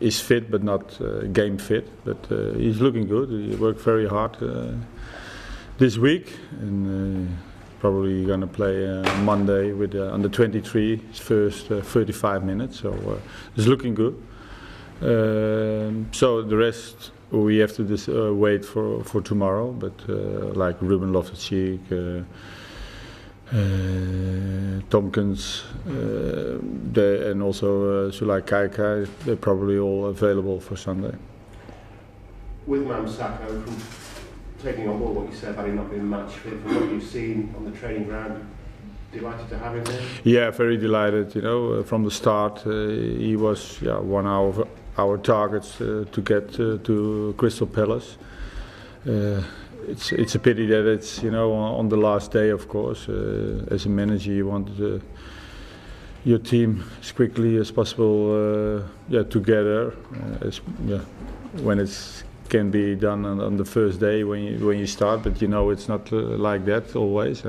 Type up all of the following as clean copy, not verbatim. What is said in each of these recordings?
Is fit but not game fit, but he's looking good. He worked very hard this week, and probably going to play Monday with under 23, his first 35 minutes, so it's looking good. So the rest we have to wait for tomorrow, but like Ruben Loftus-Cheek, Tompkins, and also Sulai Kaikai, they're probably all available for Sunday. With Mamsako, from taking on board what you said about him not being match fit, from what you've seen on the training ground, delighted to have him there? Yeah, very delighted. You know, from the start he was one of our targets to get to Crystal Palace. It's a pity that it's on the last day, of course. As a manager, you want your team as quickly as possible together. When it can be done on the first day when you start, but it's not like that always.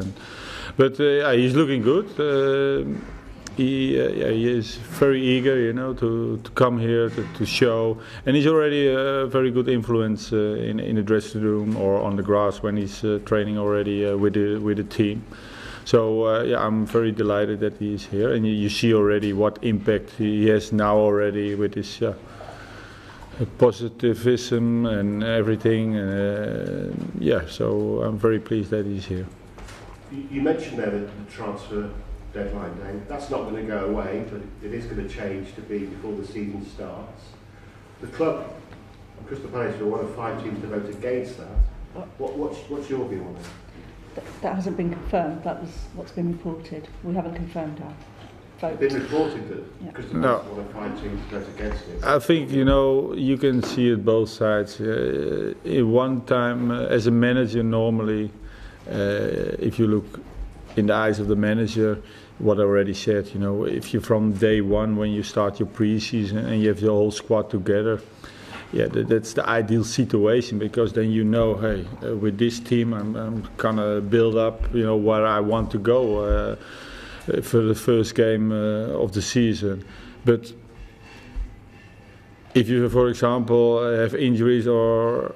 But he's looking good. He is very eager, to come here to show, and he's already a very good influence in the dressing room or on the grass when he's training already with the team. So I'm very delighted that he's here, and you see already what impact he has now already with his positivism and everything. So I'm very pleased that he's here. You mentioned there the transfer deadline day. That's not going to go away, but it is going to change to be before the season starts. The club, Crystal Palace, were one of 5 teams to vote against that. What's your view on it? That hasn't been confirmed. That was what's been reported. We haven't confirmed our vote. It's been reported that Crystal Palace were one of 5 teams to vote against it. I think you can see it both sides. In one time, as a manager, normally, if you look in the eyes of the manager, what I already said, if you from day one when you start your pre-season and you have your whole squad together, that's the ideal situation, because then hey, with this team I'm gonna build up, where I want to go for the first game of the season. But if you, for example, have injuries or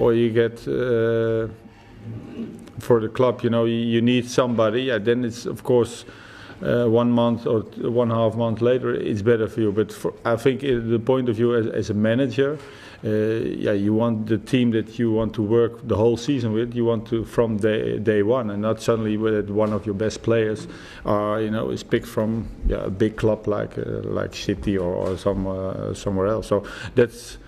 you get for the club, you need somebody. Then it's of course 1 month or 1.5 months later, it's better for you. But I think the point of view as a manager, you want the team that you want to work the whole season with. You want to from day one, and not suddenly with one of your best players, is picked from a big club like City or somewhere else. So that's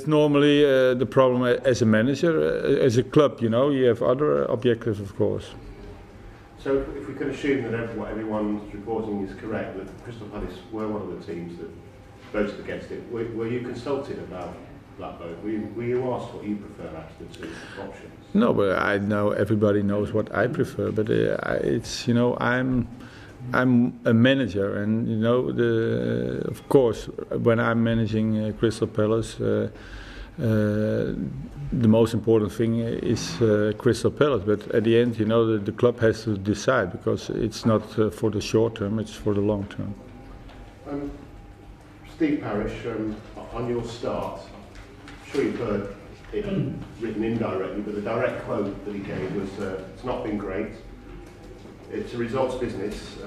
normally the problem as a manager. As a club, you have other objectives, of course. So if we can assume that what everyone's reporting is correct, that Crystal Palace were one of the teams that voted against it, were you consulted about that vote? Were you asked what you prefer out of the 2 options? No, but I know everybody knows what I prefer. But it's I'm a manager, and of course, when I'm managing Crystal Palace, the most important thing is Crystal Palace. But at the end, the club has to decide, because it's not for the short term; it's for the long term. Steve Parish, on your start, I'm sure you've heard it written indirectly, but the direct quote that he gave was, "It's not been great. It's a results business,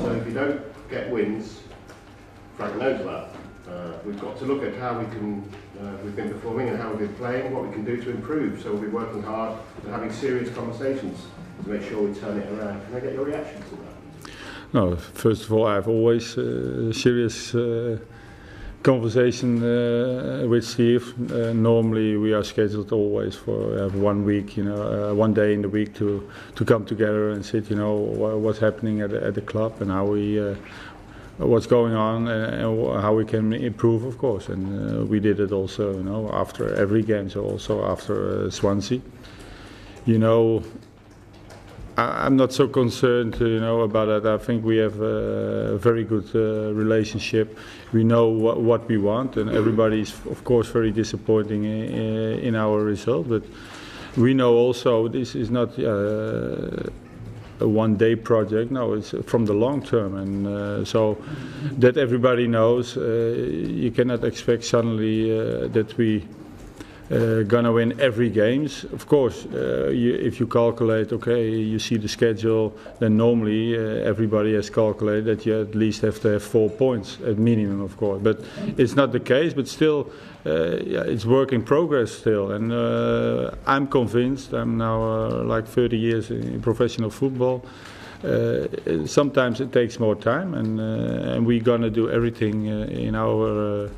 so if you don't get wins," Frank knows that. We've got to look at how we've been performing and how we've been playing, what we can do to improve. So we'll be working hard and having serious conversations to make sure we turn it around. Can I get your reaction to that? No, first of all, I have always serious conversation with Steve. Normally we are scheduled always for 1 week, 1 day in the week to come together and sit, what's happening at the club and how we what's going on and how we can improve, of course. And we did it also, after every game, so also after Swansea. I'm not so concerned, about that. I think we have a very good relationship. We know what we want, and everybody is, of course, very disappointing in our result. But we know also this is not a one-day project. No, it's from the long term, and so that everybody knows. You cannot expect suddenly that we gonna win every games. Of course, if you calculate, okay, you see the schedule, then normally everybody has calculated that you at least have to have 4 points at minimum, of course. But it's not the case. But still, it's work in progress still. And I'm convinced. I'm now like 30 years in professional football. Sometimes it takes more time, and we're gonna do everything in our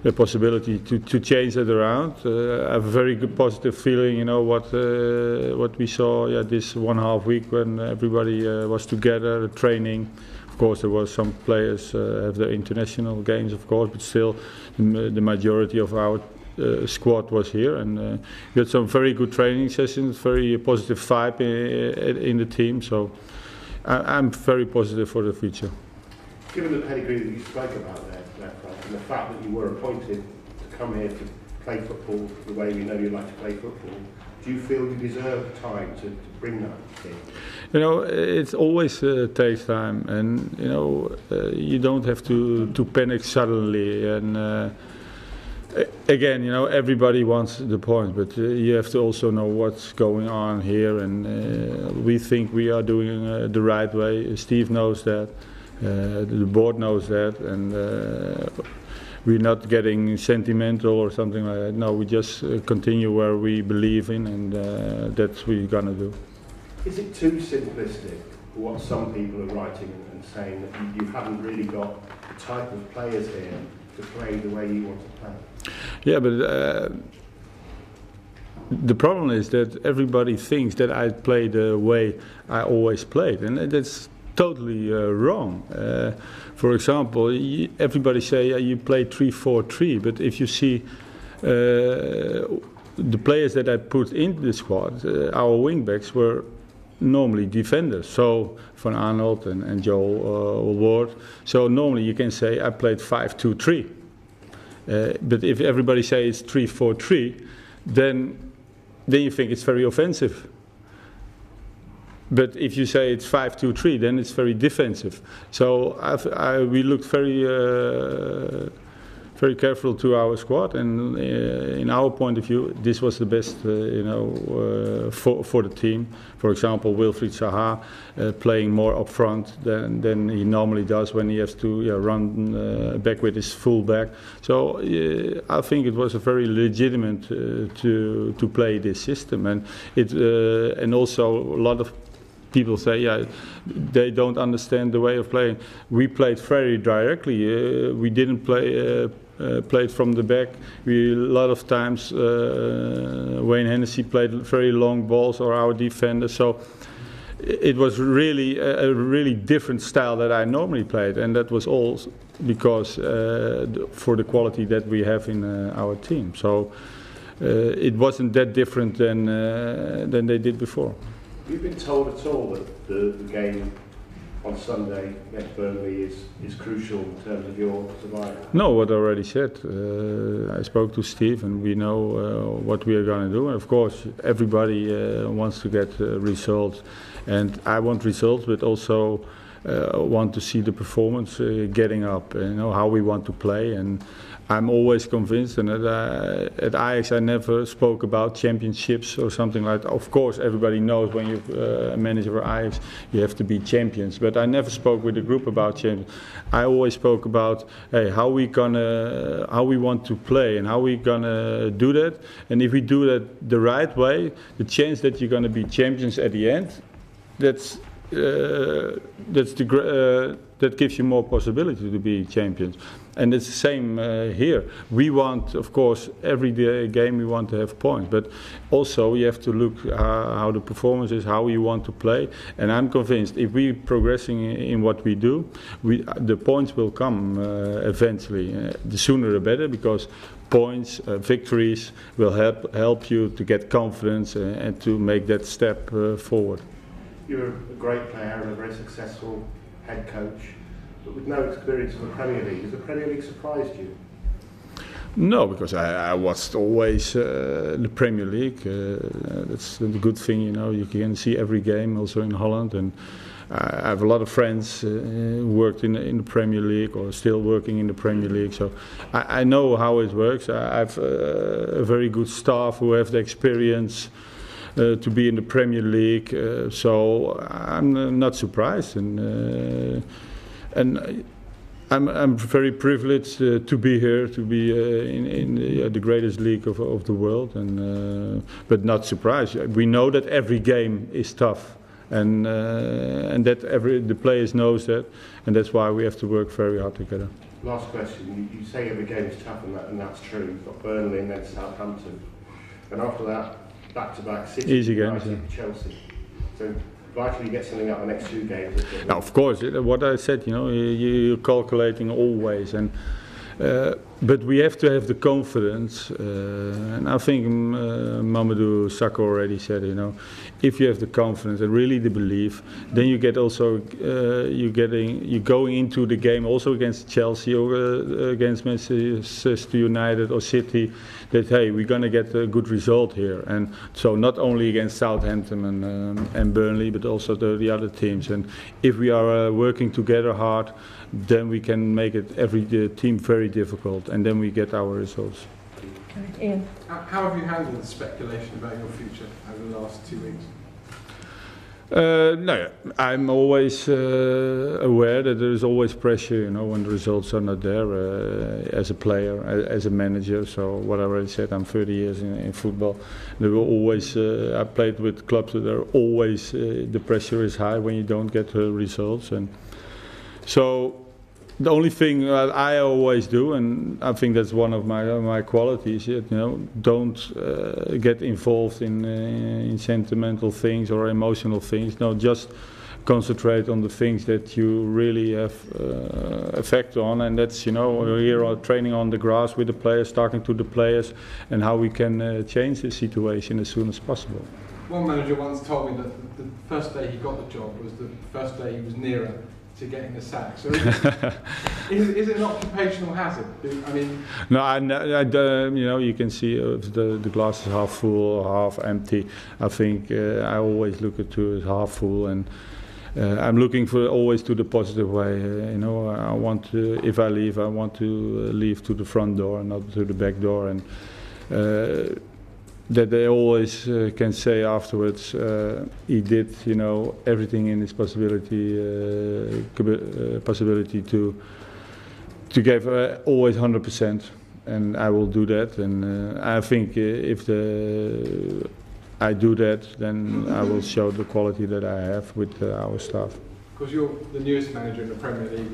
the possibility to change that around. I have a very good positive feeling, you know, what we saw this 1.5 week when everybody was together, training. Of course, there was some players have their international games, of course, but still the majority of our squad was here, and we had some very good training sessions, very positive vibe in the team. So I'm very positive for the future. Given the pedigree that you spoke about there, Frank, and the fact that you were appointed to come here to play football the way we know you like to play football, do you feel you deserve time to bring that in? You know, it always takes time, and you know, you don't have to panic suddenly. And again, you know, everybody wants the point, but you have to also know what's going on here, and we think we are doing the right way. Steve knows that. The board knows that, and we're not getting sentimental or something like that. No, we just continue where we believe in, and that's what we're gonna do. Is it too simplistic what some people are writing and saying that you haven't really got the type of players here to play the way you want to play? Yeah, but the problem is that everybody thinks that I play the way I always played, and that's totally wrong. For example, everybody say you play 3-4-3, but if you see the players that I put into the squad, our wingbacks were normally defenders. So Van Arnold and Joel Ward. So normally you can say I played 5-2-3. But if everybody says it's 3-4-3, then you think it's very offensive. But if you say it's 5-2-3, then it's very defensive. So we looked very careful to our squad, and in our point of view, this was the best, for the team. For example, Wilfried Zaha playing more up front than he normally does when he has to run back with his full back. So I think it was a very legitimate to play this system, and also a lot of people say, they don't understand the way of playing. We played very directly. We didn't played from the back. A lot of times Wayne Hennessy played very long balls, or our defender. So it was really a really different style that I normally played, and that was all because for the quality that we have in our team. So it wasn't that different than they did before. Have you been told at all that the game on Sunday against Burnley is crucial in terms of your survival? No, what I already said. I spoke to Steve, and we know what we are going to do. And of course, everybody wants to get results, and I want results, but also want to see the performance getting up. How we want to play, and I'm always convinced, and at Ajax I never spoke about championships or something like that. Of course, everybody knows when you're a manager for Ajax, you have to be champions. But I never spoke with the group about champions. I always spoke about how we want to play and how we gonna do that. And if we do that the right way, the chance that you're gonna be champions at the end, that gives you more possibility to be champions. And it's the same here. We want, of course, every game we want to have points, but also you have to look how the performance is, how you want to play. And I'm convinced if we're progressing in what we do, the points will come eventually. The sooner the better, because points, victories will help you to get confidence and to make that step forward. You're a great player and a very successful head coach, but with no experience in the Premier League. Has the Premier League surprised you? No, because I watched always the Premier League. That's the good thing, you know. You can see every game, also in Holland, and I have a lot of friends who worked in the Premier League or still working in the Premier League. So I know how it works. I have a very good staff who have the experience to be in the Premier League. So I'm not surprised, and I'm very privileged to be here, to be in the greatest league of the world, and but not surprised. We know that every game is tough, and that the players knows that, and that's why we have to work very hard together. Last question. You say every game is tough, and that's true. You've got Burnley and then Southampton, and after that, back-to-back City, easy games, United, Chelsea. So vitally you get something out of the next 2 games. Now, of course, what I said, you know, you're calculating always, and but we have to have the confidence, and I think Mamadou Sakho already said, you know, if you have the confidence and really the belief, then you get also you're going into the game also against Chelsea or against Manchester United or City, that hey, we're going to get a good result here, and so not only against Southampton and Burnley, but also the other teams. And if we are working together hard, then we can make it every team very difficult, and then we get our results. Okay, Ian. How have you handled the speculation about your future over the last 2 weeks? No, I'm always aware that there is always pressure, you know, when the results are not there, as a player, as a manager. So what I already said, I'm 30 years in football. There will always, I played with clubs that are always, the pressure is high when you don't get results. And so the only thing I always do, and I think that's one of my qualities, you know, don't get involved in sentimental things or emotional things. No, just concentrate on the things that you really have effect on, and that's, you know, we're here training on the grass with the players, talking to the players, and how we can change the situation as soon as possible. One manager once told me that the first day he got the job was the first day he was nearer to getting the sack. So is it an occupational hazard? I mean, no, you know, you can see the glass is half full or half empty. I think I always look at it as half full, and I'm looking for always to the positive way. You know, I want to, if I leave, I want to leave to the front door and not to the back door, and that they always can say afterwards, he did, you know, everything in his possibility to give always 100%, and I will do that. And I think if I do that, then I will show the quality that I have with our staff. Because you're the newest manager in the Premier League.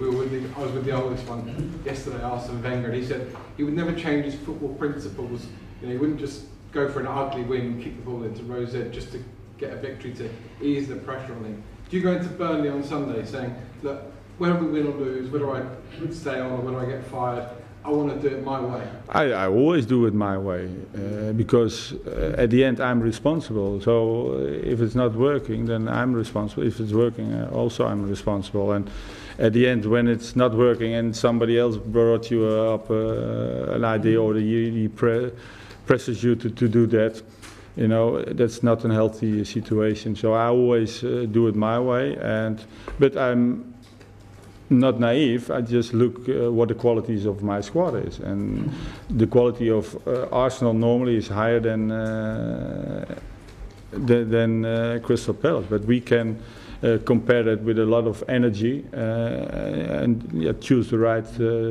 I was with the oldest one yesterday, Arsene Wenger, and he said he would never change his football principles. You know, he wouldn't just go for an ugly win and kick the ball into Rosette just to get a victory to ease the pressure on him. Do you go into Burnley on Sunday saying, look, whether we win or lose, whether I stay on or whether I get fired, I want to do it my way? I always do it my way, because at the end I'm responsible. So if it's not working, then I'm responsible. If it's working, also I'm responsible. And at the end, when it's not working and somebody else brought you up an idea, or he presses you to do that, you know, that's not a healthy situation. So I always do it my way, but I'm not naive. I just look what the qualities of my squad is, and the quality of Arsenal normally is higher than Crystal Palace, but we can compare that with a lot of energy and choose the right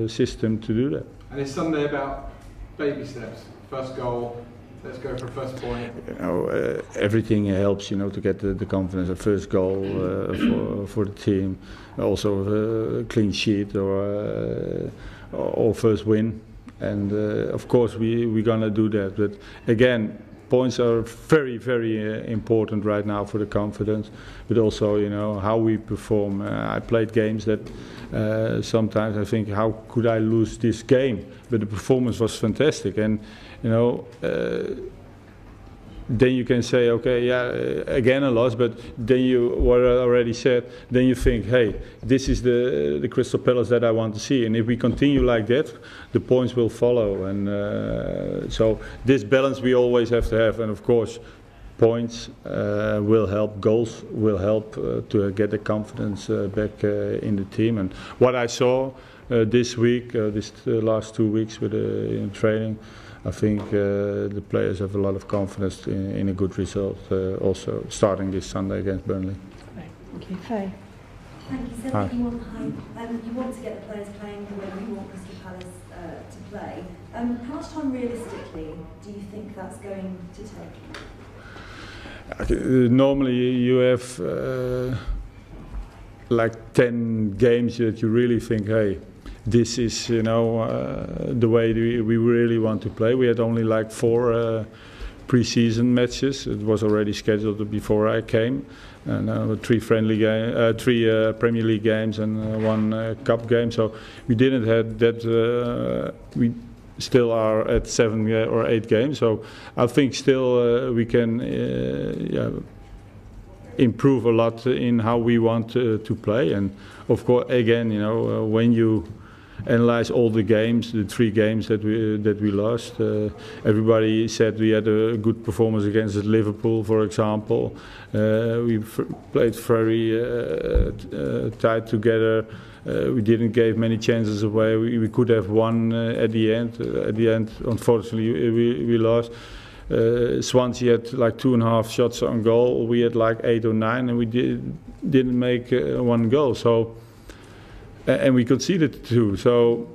system to do that. And it's Sunday about baby steps. First goal, let's go for first point. You know, everything helps, you know, to get the confidence. A first goal for the team, also a clean sheet or first win, and of course we're gonna do that. But again, points are very, very important right now for the confidence, but also, you know, how we perform. I played games that sometimes I think, how could I lose this game? But the performance was fantastic, and you know, then you can say, okay, yeah, again a loss, but then you, what I already said, then you think, hey, this is the Crystal Palace that I want to see, and if we continue like that, the points will follow, and so this balance we always have to have, and of course, points will help, goals will help to get the confidence back in the team, and what I saw this week, this last 2 weeks with in training, I think the players have a lot of confidence in a good result, also starting this Sunday against Burnley. Right. Thank you. Faye. Thank you. So that you want to get the players playing the way you want Crystal Palace to play. How much time realistically do you think that's going to take? Normally you have like 10 games that you really think, hey, this is, you know, the way we really want to play. We had only like 4 pre-season matches. It was already scheduled before I came, and 3 friendly games, 3 Premier League games, and 1 cup game. So we didn't have that. We still are at 7 or 8 games. So I think still we can improve a lot in how we want to play. And of course, again, you know, when you analyze all the games, the 3 games that we lost, everybody said we had a good performance against Liverpool, for example. We played very tight together. We didn't give many chances away. We could have won at the end. At the end, unfortunately, we lost. Swansea had like 2.5 shots on goal. We had like 8 or 9, and we didn't make 1 goal. So. And we conceded 2. So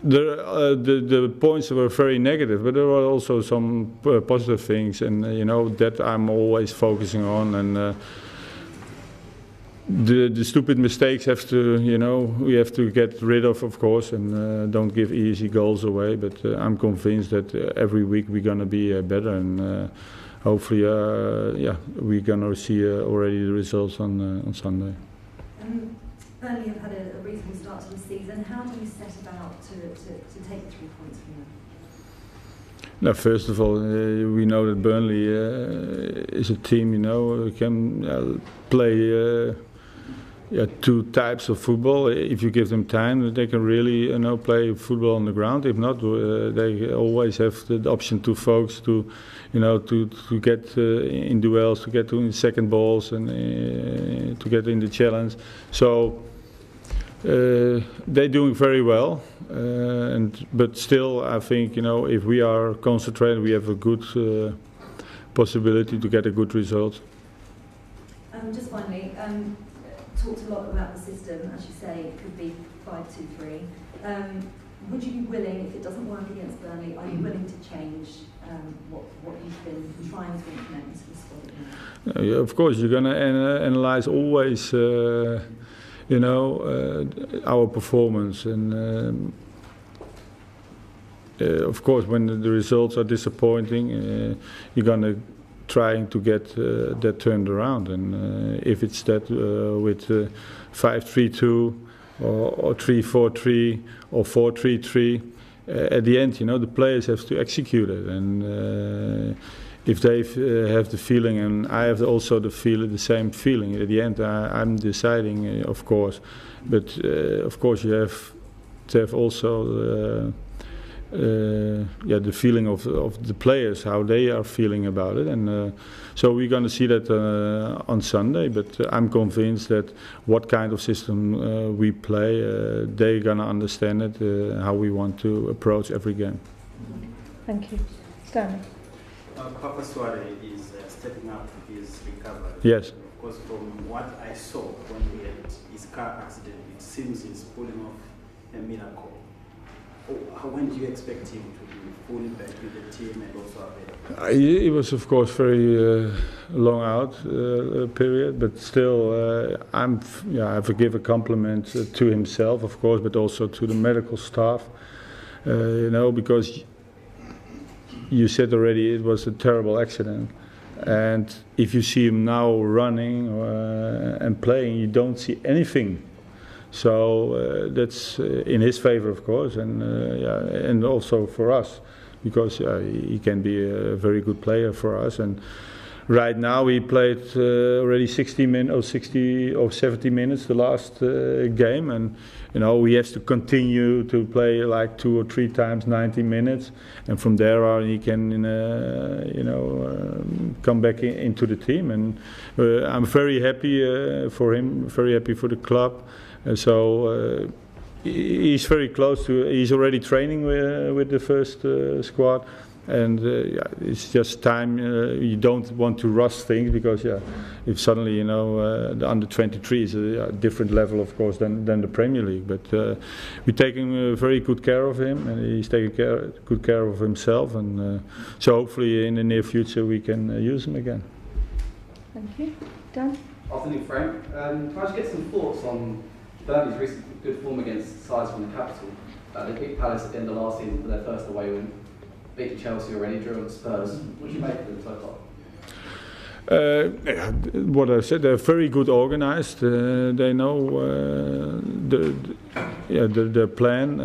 the points were very negative, but there were also some positive things, and you know that I'm always focusing on. And the stupid mistakes have to, you know, we have to get rid of course, and don't give easy goals away. But I'm convinced that every week we're gonna be better, and hopefully, we're gonna see already the results on Sunday. Burnley have had a reasonable start to the season. How do you set about to take the 3 points from them? Now, first of all, we know that Burnley is a team, you know, who can play 2 types of football. If you give them time, they can really, you know, play football on the ground. If not, they always have the option to focus to, you know, to get in duels, to get to second balls, and to get in the challenge. So they're doing very well, but still, I think, you know, if we are concentrated, we have a good possibility to get a good result. Just finally. Talked a lot about the system, as you say, it could be 5-2-3. Would you be willing, if it doesn't work against Burnley, are you willing to change what you've been trying to implement into the squad? Yeah, of course, you're going to analyze always, you know, our performance, and of course, when the results are disappointing, you're going to trying to get that turned around, and if it's that with 5-3-2 or 3-4-3 or 4-3-3, at the end, you know, the players have to execute it, and if they have the feeling, and I have also the same feeling. At the end, I'm deciding, of course, but of course you have to have also. The feeling of the players, how they are feeling about it, and so we're going to see that on Sunday. But I'm convinced that what kind of system we play, they're going to understand it, how we want to approach every game. Thank you. Stanley. Papa Suare is stepping up his recovery. Yes. Of course, from what I saw when he had his car accident, it seems he's pulling off a miracle. When do you expect him to be fully back with the team and also available? It was, of course, very long out period, but still, I forgive a compliment to himself, of course, but also to the medical staff. You know, because you said already it was a terrible accident, and if you see him now running and playing, you don't see anything. So that's in his favor, of course, and and also for us, because he can be a very good player for us. And right now he played already 60 minutes or 60 or 70 minutes the last game, and he has to continue to play like 2 or 3 times 90 minutes, and from there on he can come back into the team. And I'm very happy for him, very happy for the club. So he's very close to. He's already training with the first squad. And it's just time. You don't want to rush things, because if suddenly the under 23 is a different level, of course, than the Premier League. But we're taking very good care of him, and he's taking good care of himself. And so hopefully in the near future we can use him again. Thank you. Dan? Afternoon, Frank. Can I just get some thoughts on Burnley's recent good form against sides from the capital? They beat Palace at the end of last season for their first away win. Beat Chelsea already, drew at Spurs. What do you make of them so far? What I said, they're very good organised. They know their plan.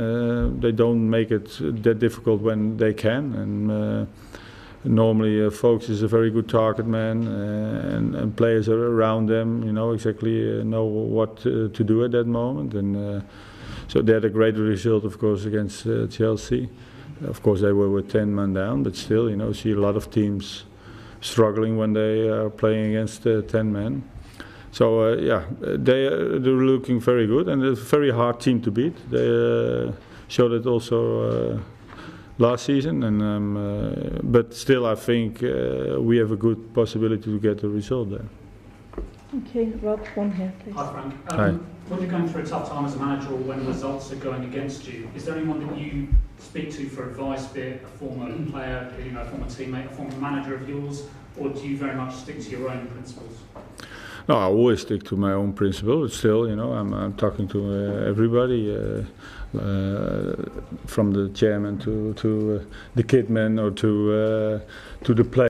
They don't make it that difficult when they can. And normally, Folks is a very good target man, and players are around them. Exactly know what to do at that moment. And so they had a great result, of course, against Chelsea. Of course, they were with 10 men down, but still, see a lot of teams struggling when they are playing against 10 men. So, they're looking very good, and it's a very hard team to beat. They showed it also last season, and but still, I think we have a good possibility to get a result there. Thank you. Rob, one here, please. Hi, Frank. Hi. When you're going through a tough time as a manager, or when results are going against you, is there anyone that you speak to for advice, be it a former player, a former teammate, a former manager of yours, or do you very much stick to your own principles? No, I always stick to my own principle, but still, I'm talking to everybody, from the chairman to the kit man or to the player.